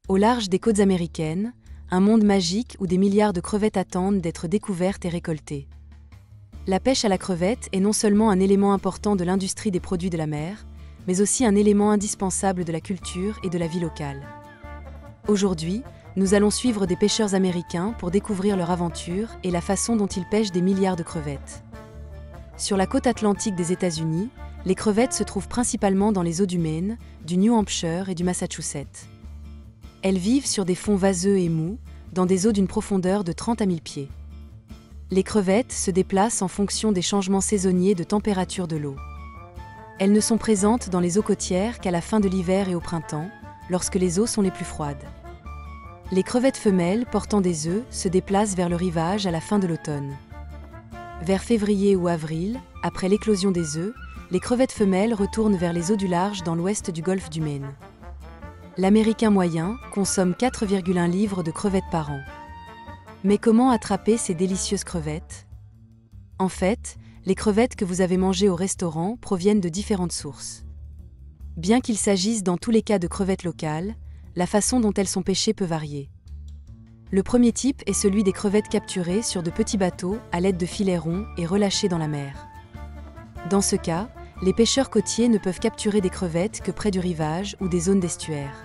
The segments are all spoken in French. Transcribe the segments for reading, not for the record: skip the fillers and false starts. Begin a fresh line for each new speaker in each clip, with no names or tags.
Au large des côtes américaines, un monde magique où des milliards de crevettes attendent d'être découvertes et récoltées. La pêche à la crevette est non seulement un élément important de l'industrie des produits de la mer, mais aussi un élément indispensable de la culture et de la vie locale. Aujourd'hui, nous allons suivre des pêcheurs américains pour découvrir leur aventure et la façon dont ils pêchent des milliards de crevettes. Sur la côte atlantique des États-Unis, les crevettes se trouvent principalement dans les eaux du Maine, du New Hampshire et du Massachusetts. Elles vivent sur des fonds vaseux et mous, dans des eaux d'une profondeur de 30 à 1000 pieds. Les crevettes se déplacent en fonction des changements saisonniers de température de l'eau. Elles ne sont présentes dans les eaux côtières qu'à la fin de l'hiver et au printemps, lorsque les eaux sont les plus froides. Les crevettes femelles portant des œufs se déplacent vers le rivage à la fin de l'automne. Vers février ou avril, après l'éclosion des œufs, les crevettes femelles retournent vers les eaux du large dans l'ouest du golfe du Maine. L'Américain moyen consomme 4,1 livres de crevettes par an. Mais comment attraper ces délicieuses crevettes? En fait, les crevettes que vous avez mangées au restaurant proviennent de différentes sources. Bien qu'il s'agisse dans tous les cas de crevettes locales, la façon dont elles sont pêchées peut varier. Le premier type est celui des crevettes capturées sur de petits bateaux à l'aide de filets ronds et relâchées dans la mer. Dans ce cas, les pêcheurs côtiers ne peuvent capturer des crevettes que près du rivage ou des zones d'estuaire.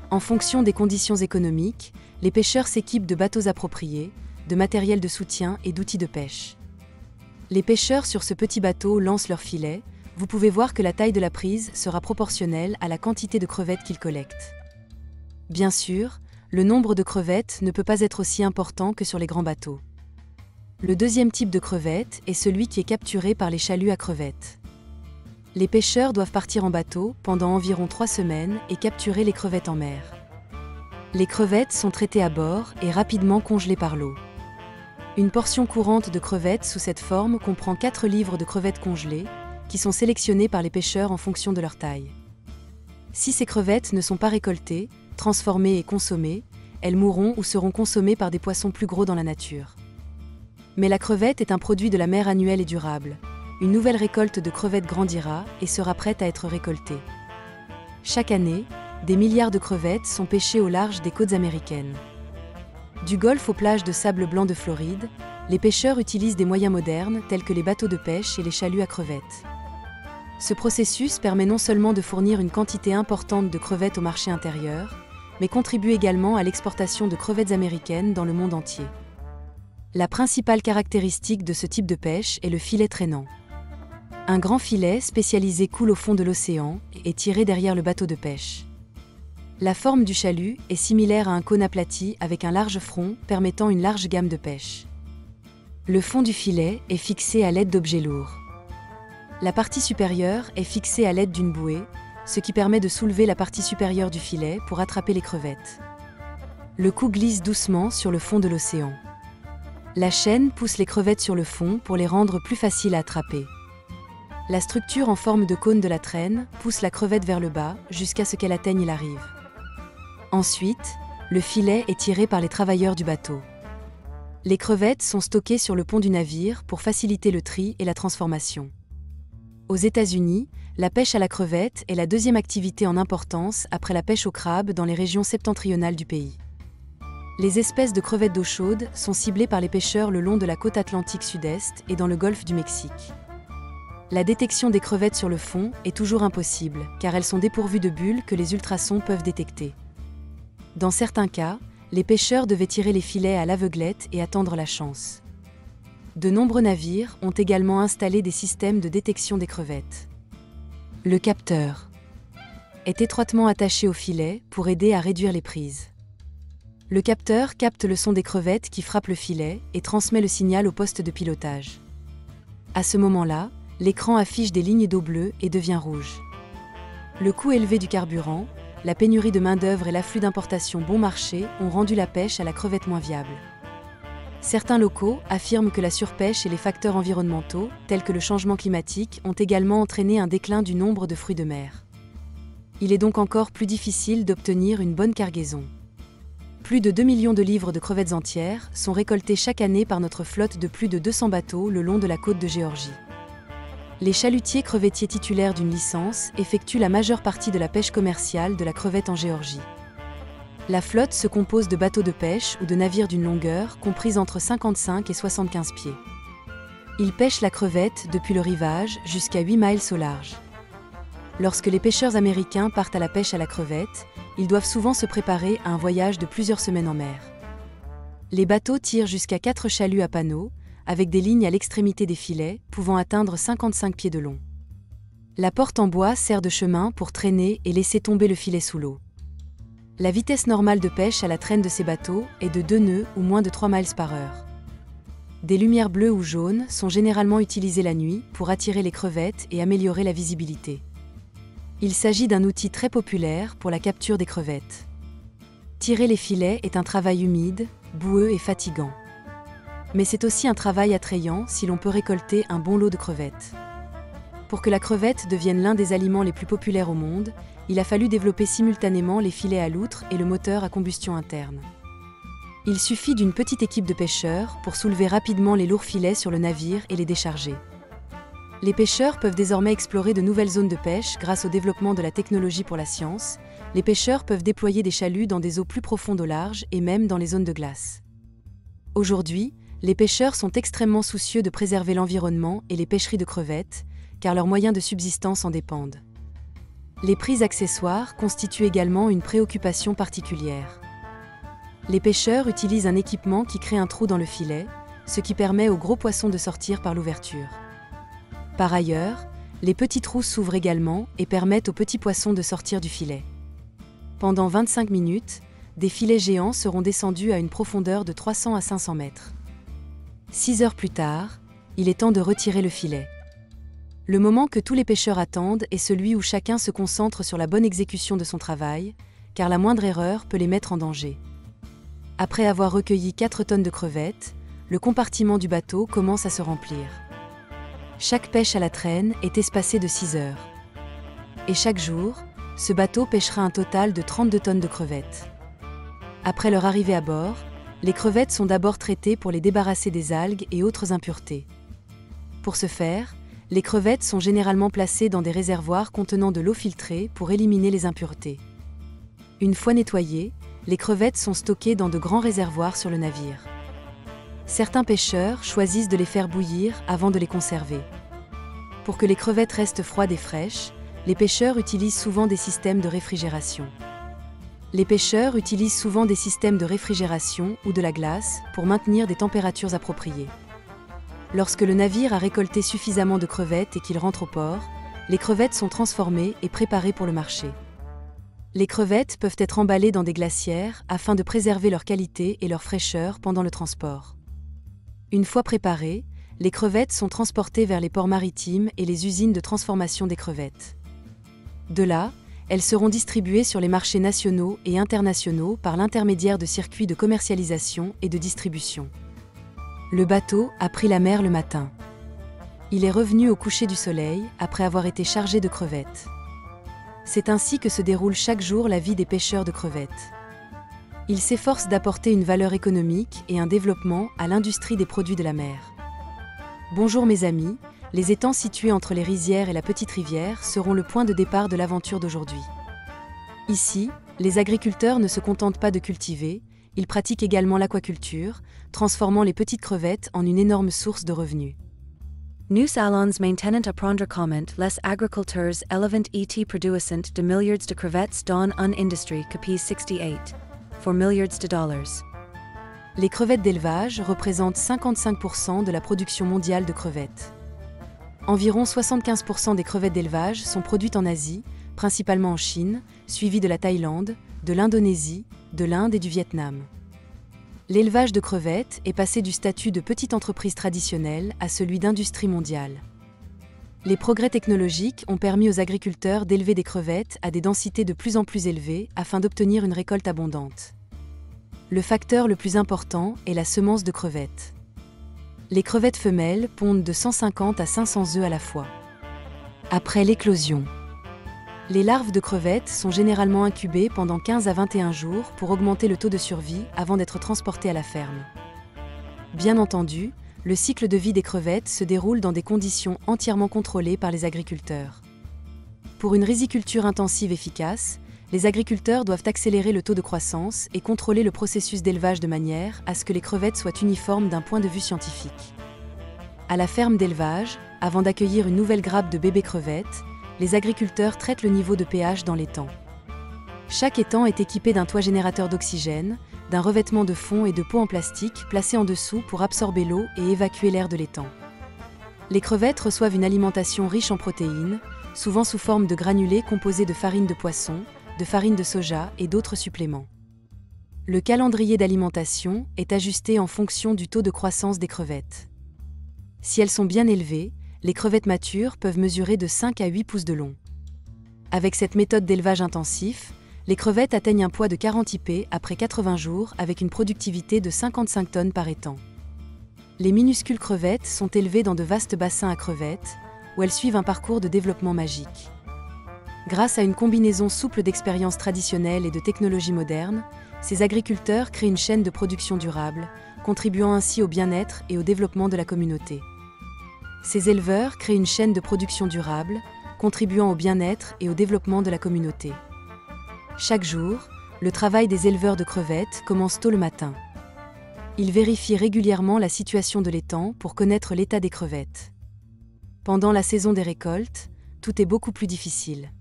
En fonction des conditions économiques, les pêcheurs s'équipent de bateaux appropriés, de matériel de soutien et d'outils de pêche. Les pêcheurs sur ce petit bateau lancent leurs filets. Vous pouvez voir que la taille de la prise sera proportionnelle à la quantité de crevettes qu'ils collectent. Bien sûr, le nombre de crevettes ne peut pas être aussi important que sur les grands bateaux. Le deuxième type de crevette est celui qui est capturé par les chaluts à crevettes. Les pêcheurs doivent partir en bateau pendant environ 3 semaines et capturer les crevettes en mer. Les crevettes sont traitées à bord et rapidement congelées par l'eau. Une portion courante de crevettes sous cette forme comprend 4 livres de crevettes congelées, qui sont sélectionnées par les pêcheurs en fonction de leur taille. Si ces crevettes ne sont pas récoltées, transformées et consommées, elles mourront ou seront consommées par des poissons plus gros dans la nature. Mais la crevette est un produit de la mer annuel et durable. Une nouvelle récolte de crevettes grandira et sera prête à être récoltée. Chaque année, des milliards de crevettes sont pêchées au large des côtes américaines. Du golfe aux plages de sable blanc de Floride, les pêcheurs utilisent des moyens modernes tels que les bateaux de pêche et les chaluts à crevettes. Ce processus permet non seulement de fournir une quantité importante de crevettes au marché intérieur, mais contribue également à l'exportation de crevettes américaines dans le monde entier. La principale caractéristique de ce type de pêche est le filet traînant. Un grand filet spécialisé coule au fond de l'océan et est tiré derrière le bateau de pêche. La forme du chalut est similaire à un cône aplati avec un large front permettant une large gamme de pêche. Le fond du filet est fixé à l'aide d'objets lourds. La partie supérieure est fixée à l'aide d'une bouée, ce qui permet de soulever la partie supérieure du filet pour attraper les crevettes. Le coup glisse doucement sur le fond de l'océan. La chaîne pousse les crevettes sur le fond pour les rendre plus faciles à attraper. La structure en forme de cône de la traîne pousse la crevette vers le bas jusqu'à ce qu'elle atteigne la rive. Ensuite, le filet est tiré par les travailleurs du bateau. Les crevettes sont stockées sur le pont du navire pour faciliter le tri et la transformation. Aux États-Unis, la pêche à la crevette est la deuxième activité en importance après la pêche au crabe dans les régions septentrionales du pays. Les espèces de crevettes d'eau chaude sont ciblées par les pêcheurs le long de la côte atlantique sud-est et dans le golfe du Mexique. La détection des crevettes sur le fond est toujours impossible, car elles sont dépourvues de bulles que les ultrasons peuvent détecter. Dans certains cas, les pêcheurs devaient tirer les filets à l'aveuglette et attendre la chance. De nombreux navires ont également installé des systèmes de détection des crevettes. Le capteur est étroitement attaché au filet pour aider à réduire les prises. Le capteur capte le son des crevettes qui frappent le filet et transmet le signal au poste de pilotage. À ce moment-là, l'écran affiche des lignes d'eau bleue et devient rouge. Le coût élevé du carburant, la pénurie de main-d'œuvre et l'afflux d'importations bon marché ont rendu la pêche à la crevette moins viable. Certains locaux affirment que la surpêche et les facteurs environnementaux, tels que le changement climatique, ont également entraîné un déclin du nombre de fruits de mer. Il est donc encore plus difficile d'obtenir une bonne cargaison. Plus de 2 millions de livres de crevettes entières sont récoltées chaque année par notre flotte de plus de 200 bateaux le long de la côte de Géorgie. Les chalutiers crevettiers titulaires d'une licence effectuent la majeure partie de la pêche commerciale de la crevette en Géorgie. La flotte se compose de bateaux de pêche ou de navires d'une longueur comprise entre 55 et 75 pieds. Ils pêchent la crevette depuis le rivage jusqu'à 8 miles au large. Lorsque les pêcheurs américains partent à la pêche à la crevette, ils doivent souvent se préparer à un voyage de plusieurs semaines en mer. Les bateaux tirent jusqu'à 4 chaluts à panneaux, avec des lignes à l'extrémité des filets, pouvant atteindre 55 pieds de long. La porte en bois sert de chemin pour traîner et laisser tomber le filet sous l'eau. La vitesse normale de pêche à la traîne de ces bateaux est de 2 nœuds ou moins de 3 miles par heure. Des lumières bleues ou jaunes sont généralement utilisées la nuit pour attirer les crevettes et améliorer la visibilité. Il s'agit d'un outil très populaire pour la capture des crevettes. Tirer les filets est un travail humide, boueux et fatigant. Mais c'est aussi un travail attrayant si l'on peut récolter un bon lot de crevettes. Pour que la crevette devienne l'un des aliments les plus populaires au monde, il a fallu développer simultanément les filets à loutre et le moteur à combustion interne. Il suffit d'une petite équipe de pêcheurs pour soulever rapidement les lourds filets sur le navire et les décharger. Les pêcheurs peuvent désormais explorer de nouvelles zones de pêche grâce au développement de la technologie pour la science. Les pêcheurs peuvent déployer des chaluts dans des eaux plus profondes au large et même dans les zones de glace. Aujourd'hui, les pêcheurs sont extrêmement soucieux de préserver l'environnement et les pêcheries de crevettes, car leurs moyens de subsistance en dépendent. Les prises accessoires constituent également une préoccupation particulière. Les pêcheurs utilisent un équipement qui crée un trou dans le filet, ce qui permet aux gros poissons de sortir par l'ouverture. Par ailleurs, les petits trous s'ouvrent également et permettent aux petits poissons de sortir du filet. Pendant 25 minutes, des filets géants seront descendus à une profondeur de 300 à 500 mètres. 6 heures plus tard, il est temps de retirer le filet. Le moment que tous les pêcheurs attendent est celui où chacun se concentre sur la bonne exécution de son travail, car la moindre erreur peut les mettre en danger. Après avoir recueilli 4 tonnes de crevettes, le compartiment du bateau commence à se remplir. Chaque pêche à la traîne est espacée de 6 heures. Et chaque jour, ce bateau pêchera un total de 32 tonnes de crevettes. Après leur arrivée à bord, les crevettes sont d'abord traitées pour les débarrasser des algues et autres impuretés. Pour ce faire, les crevettes sont généralement placées dans des réservoirs contenant de l'eau filtrée pour éliminer les impuretés. Une fois nettoyées, les crevettes sont stockées dans de grands réservoirs sur le navire. Certains pêcheurs choisissent de les faire bouillir avant de les conserver. Pour que les crevettes restent froides et fraîches, les pêcheurs utilisent souvent des systèmes de réfrigération. Les pêcheurs utilisent souvent des systèmes de réfrigération ou de la glace pour maintenir des températures appropriées. Lorsque le navire a récolté suffisamment de crevettes et qu'il rentre au port, les crevettes sont transformées et préparées pour le marché. Les crevettes peuvent être emballées dans des glacières afin de préserver leur qualité et leur fraîcheur pendant le transport. Une fois préparées, les crevettes sont transportées vers les ports maritimes et les usines de transformation des crevettes. De là, elles seront distribuées sur les marchés nationaux et internationaux par l'intermédiaire de circuits de commercialisation et de distribution. Le bateau a pris la mer le matin. Il est revenu au coucher du soleil après avoir été chargé de crevettes. C'est ainsi que se déroule chaque jour la vie des pêcheurs de crevettes. Ils s'efforcent d'apporter une valeur économique et un développement à l'industrie des produits de la mer. Bonjour mes amis, les étangs situés entre les rizières et la petite rivière seront le point de départ de l'aventure d'aujourd'hui. Ici, les agriculteurs ne se contentent pas de cultiver, ils pratiquent également l'aquaculture, transformant les petites crevettes en une énorme source de revenus.
Nous allons maintenant apprendre comment les agriculteurs élevant et produisent de milliards de crevettes dans une industrie qui pèse 68 pour milliards de dollars.
Les crevettes d'élevage représentent 55% de la production mondiale de crevettes. Environ 75% des crevettes d'élevage sont produites en Asie, principalement en Chine, suivies de la Thaïlande, de l'Indonésie, de l'Inde et du Vietnam. L'élevage de crevettes est passé du statut de petite entreprise traditionnelle à celui d'industrie mondiale. Les progrès technologiques ont permis aux agriculteurs d'élever des crevettes à des densités de plus en plus élevées afin d'obtenir une récolte abondante. Le facteur le plus important est la semence de crevettes. Les crevettes femelles pondent de 150 à 500 œufs à la fois. Après l'éclosion, les larves de crevettes sont généralement incubées pendant 15 à 21 jours pour augmenter le taux de survie avant d'être transportées à la ferme. Bien entendu, le cycle de vie des crevettes se déroule dans des conditions entièrement contrôlées par les agriculteurs. Pour une riziculture intensive efficace, les agriculteurs doivent accélérer le taux de croissance et contrôler le processus d'élevage de manière à ce que les crevettes soient uniformes d'un point de vue scientifique. À la ferme d'élevage, avant d'accueillir une nouvelle grappe de bébés crevettes, les agriculteurs traitent le niveau de pH dans l'étang. Chaque étang est équipé d'un toit générateur d'oxygène, d'un revêtement de fond et de pots en plastique placés en dessous pour absorber l'eau et évacuer l'air de l'étang. Les crevettes reçoivent une alimentation riche en protéines, souvent sous forme de granulés composés de farine de poisson, de farine de soja et d'autres suppléments. Le calendrier d'alimentation est ajusté en fonction du taux de croissance des crevettes. Si elles sont bien élevées, les crevettes matures peuvent mesurer de 5 à 8 pouces de long. Avec cette méthode d'élevage intensif, les crevettes atteignent un poids de 40 IP après 80 jours avec une productivité de 55 tonnes par étang. Les minuscules crevettes sont élevées dans de vastes bassins à crevettes, où elles suivent un parcours de développement magique. Grâce à une combinaison souple d'expériences traditionnelles et de technologies modernes, ces agriculteurs créent une chaîne de production durable, contribuant ainsi au bien-être et au développement de la communauté. Ces éleveurs créent une chaîne de production durable, contribuant au bien-être et au développement de la communauté. Chaque jour, le travail des éleveurs de crevettes commence tôt le matin. Ils vérifient régulièrement la situation de l'étang pour connaître l'état des crevettes. Pendant la saison des récoltes, tout est beaucoup plus difficile.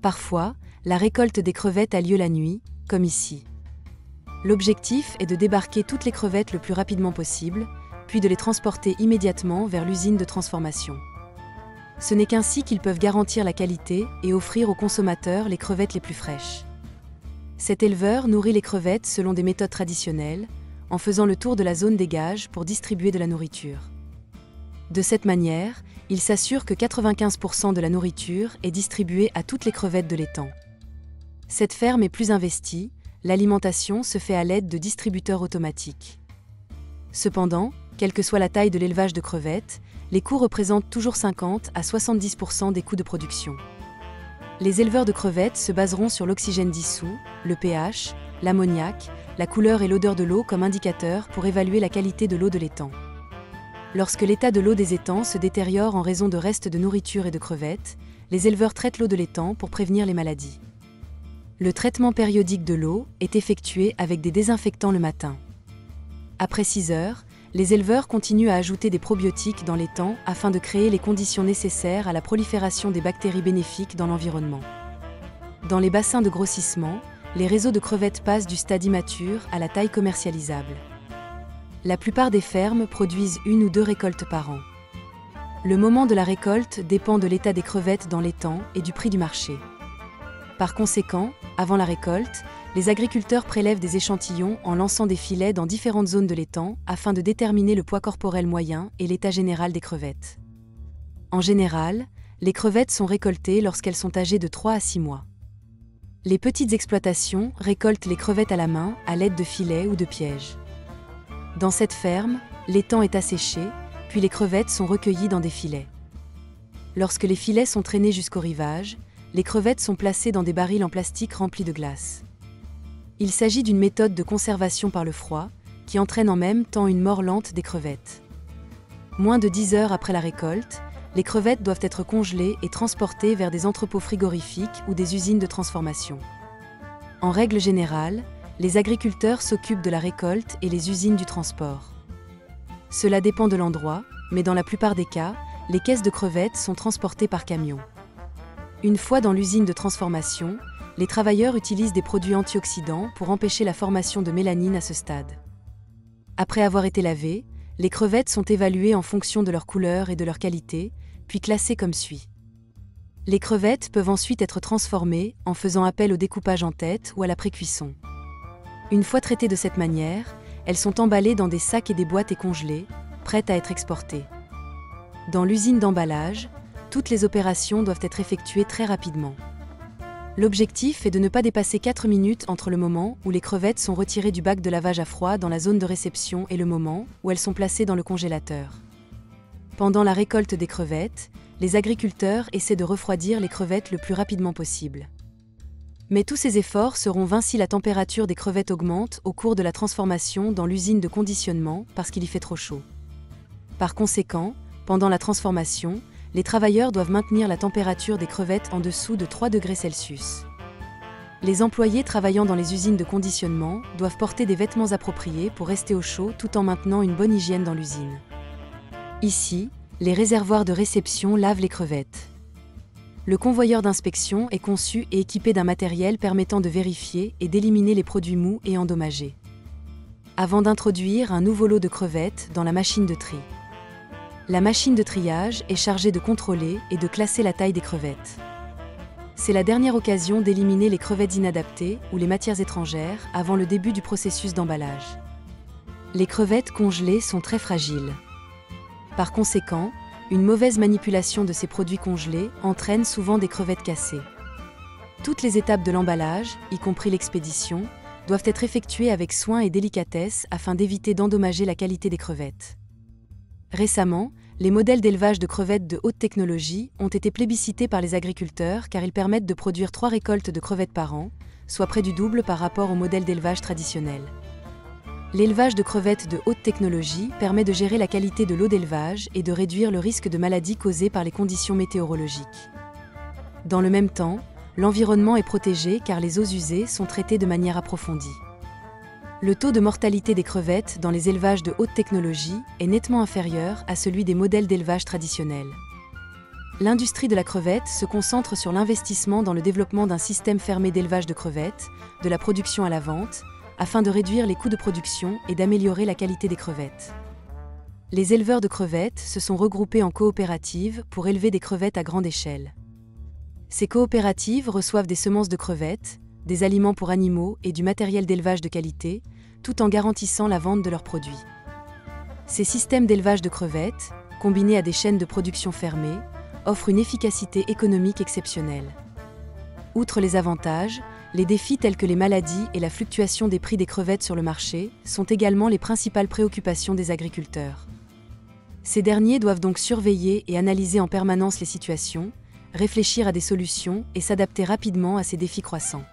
Parfois, la récolte des crevettes a lieu la nuit, comme ici. L'objectif est de débarquer toutes les crevettes le plus rapidement possible, puis de les transporter immédiatement vers l'usine de transformation. Ce n'est qu'ainsi qu'ils peuvent garantir la qualité et offrir aux consommateurs les crevettes les plus fraîches. Cet éleveur nourrit les crevettes selon des méthodes traditionnelles, en faisant le tour de la zone d'égage pour distribuer de la nourriture. De cette manière, il s'assure que 95% de la nourriture est distribuée à toutes les crevettes de l'étang. Cette ferme est plus investie, l'alimentation se fait à l'aide de distributeurs automatiques. Cependant, quelle que soit la taille de l'élevage de crevettes, les coûts représentent toujours 50 à 70% des coûts de production. Les éleveurs de crevettes se baseront sur l'oxygène dissous, le pH, l'ammoniac, la couleur et l'odeur de l'eau comme indicateurs pour évaluer la qualité de l'eau de l'étang. Lorsque l'état de l'eau des étangs se détériore en raison de restes de nourriture et de crevettes, les éleveurs traitent l'eau de l'étang pour prévenir les maladies. Le traitement périodique de l'eau est effectué avec des désinfectants le matin. Après 6 heures, les éleveurs continuent à ajouter des probiotiques dans l'étang afin de créer les conditions nécessaires à la prolifération des bactéries bénéfiques dans l'environnement. Dans les bassins de grossissement, les réseaux de crevettes passent du stade immature à la taille commercialisable. La plupart des fermes produisent 1 ou 2 récoltes par an. Le moment de la récolte dépend de l'état des crevettes dans l'étang et du prix du marché. Par conséquent, avant la récolte, les agriculteurs prélèvent des échantillons en lançant des filets dans différentes zones de l'étang afin de déterminer le poids corporel moyen et l'état général des crevettes. En général, les crevettes sont récoltées lorsqu'elles sont âgées de 3 à 6 mois. Les petites exploitations récoltent les crevettes à la main à l'aide de filets ou de pièges. Dans cette ferme, l'étang est asséché, puis les crevettes sont recueillies dans des filets. Lorsque les filets sont traînés jusqu'au rivage, les crevettes sont placées dans des barils en plastique remplis de glace. Il s'agit d'une méthode de conservation par le froid, qui entraîne en même temps une mort lente des crevettes. Moins de 10 heures après la récolte, les crevettes doivent être congelées et transportées vers des entrepôts frigorifiques ou des usines de transformation. En règle générale, les agriculteurs s'occupent de la récolte et les usines du transport. Cela dépend de l'endroit, mais dans la plupart des cas, les caisses de crevettes sont transportées par camion. Une fois dans l'usine de transformation, les travailleurs utilisent des produits antioxydants pour empêcher la formation de mélanine à ce stade. Après avoir été lavées, les crevettes sont évaluées en fonction de leur couleur et de leur qualité, puis classées comme suit. Les crevettes peuvent ensuite être transformées en faisant appel au découpage en tête ou à la pré-cuisson. Une fois traitées de cette manière, elles sont emballées dans des sacs et des boîtes et congelées, prêtes à être exportées. Dans l'usine d'emballage, toutes les opérations doivent être effectuées très rapidement. L'objectif est de ne pas dépasser 4 minutes entre le moment où les crevettes sont retirées du bac de lavage à froid dans la zone de réception et le moment où elles sont placées dans le congélateur. Pendant la récolte des crevettes, les agriculteurs essaient de refroidir les crevettes le plus rapidement possible. Mais tous ces efforts seront vains si la température des crevettes augmente au cours de la transformation dans l'usine de conditionnement parce qu'il y fait trop chaud. Par conséquent, pendant la transformation, les travailleurs doivent maintenir la température des crevettes en dessous de 3 degrés Celsius. Les employés travaillant dans les usines de conditionnement doivent porter des vêtements appropriés pour rester au chaud tout en maintenant une bonne hygiène dans l'usine. Ici, les réservoirs de réception lavent les crevettes. Le convoyeur d'inspection est conçu et équipé d'un matériel permettant de vérifier et d'éliminer les produits mous et endommagés, avant d'introduire un nouveau lot de crevettes dans la machine de tri. La machine de triage est chargée de contrôler et de classer la taille des crevettes. C'est la dernière occasion d'éliminer les crevettes inadaptées ou les matières étrangères avant le début du processus d'emballage. Les crevettes congelées sont très fragiles. Par conséquent, une mauvaise manipulation de ces produits congelés entraîne souvent des crevettes cassées. Toutes les étapes de l'emballage, y compris l'expédition, doivent être effectuées avec soin et délicatesse afin d'éviter d'endommager la qualité des crevettes. Récemment, les modèles d'élevage de crevettes de haute technologie ont été plébiscités par les agriculteurs car ils permettent de produire 3 récoltes de crevettes par an, soit près du double par rapport au modèle d'élevage traditionnel. L'élevage de crevettes de haute technologie permet de gérer la qualité de l'eau d'élevage et de réduire le risque de maladies causées par les conditions météorologiques. Dans le même temps, l'environnement est protégé car les eaux usées sont traitées de manière approfondie. Le taux de mortalité des crevettes dans les élevages de haute technologie est nettement inférieur à celui des modèles d'élevage traditionnels. L'industrie de la crevette se concentre sur l'investissement dans le développement d'un système fermé d'élevage de crevettes, de la production à la vente, afin de réduire les coûts de production et d'améliorer la qualité des crevettes. Les éleveurs de crevettes se sont regroupés en coopératives pour élever des crevettes à grande échelle. Ces coopératives reçoivent des semences de crevettes, des aliments pour animaux et du matériel d'élevage de qualité, tout en garantissant la vente de leurs produits. Ces systèmes d'élevage de crevettes, combinés à des chaînes de production fermées, offrent une efficacité économique exceptionnelle. Outre les avantages, les défis tels que les maladies et la fluctuation des prix des crevettes sur le marché sont également les principales préoccupations des agriculteurs. Ces derniers doivent donc surveiller et analyser en permanence les situations, réfléchir à des solutions et s'adapter rapidement à ces défis croissants.